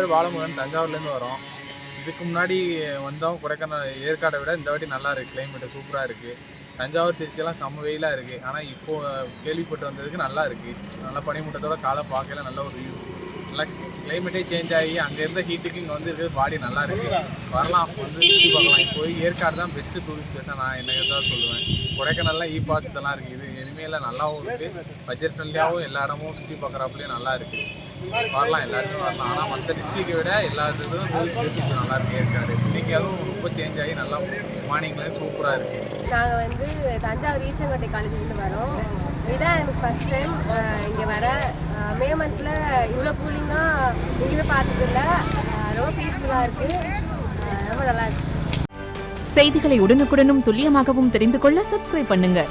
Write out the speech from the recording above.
பேர் பாலமுருகன், தஞ்சாவூர்லேருந்து வரோம். இதுக்கு முன்னாடி வந்தோம் கொடைக்கானல் ஏற்காடை விட இந்த வாட்டி நல்லா இருக்குது. கிளைமேட்டு சூப்பராக இருக்குது. தஞ்சாவூர் திருச்சியெல்லாம் செம்ம வெயிலாக இருக்குது. ஆனால் இப்போது கேள்விப்பட்டு வந்ததுக்கு நல்லா இருக்குது. நல்லா பனிமூட்டத்தோட காலை பார்க்கல நல்ல ஒரு வியூ. நல்லா கிளைமேட்டே சேஞ்ச் ஆகி அங்கே இருந்த ஹீட்டுக்கு இங்கே வந்து இருக்கிறது பாடி நல்லா இருக்குது. வரலாம், வந்து சுற்றி பார்க்கலாம். இப்போ ஏற்காடு தான் பெஸ்ட்டு டூரிஸ்ட் பிளேஸாக நான் என்ன தான் சொல்லுவேன். கொடைக்கானல்லாம் பாஸ் இதெல்லாம் இருக்குது. இது இனிமேல் நல்லாவும் இருக்குது. பட்ஜெட் ஃப்ரெண்ட்லியாகவும் எல்லா இடமும் சுற்றி பார்க்குறாப்புலேயும் நல்லா இருக்குது. வரலாம், எல்லாருமே வரலாம். ஆனால் மற்ற டிஸ்ட்ரிக்டை விட எல்லா இதுவும் டூரிஸ்ட் பிளேஸ் நல்லா இருக்குது ஏற்காடு. இன்றைக்கி அதுவும் ரொம்ப சேஞ்ச் ஆகி நல்லா மார்னிங்கில் சூப்பராக இருக்குது. நாங்கள் வந்து தஞ்சாவூர் ஈச்சங்கோட்டை காலேஜ்லேருந்து வரோம். இதான் எனக்கு ஃபஸ்ட் டைம் இங்கே வர. மே மந்தில் இவ்வளோ கூலிங்காக எங்கேயுமே பார்த்ததில்ல. ரொம்ப பீஸ்ஃபுல்லாக இருக்குது. ரொம்ப நல்லா இருக்குது. செய்திகளை உடனுக்குடனும் துல்லியமாகவும் தெரிந்து கொள்ள சப்ஸ்கிரைப் பண்ணுங்க.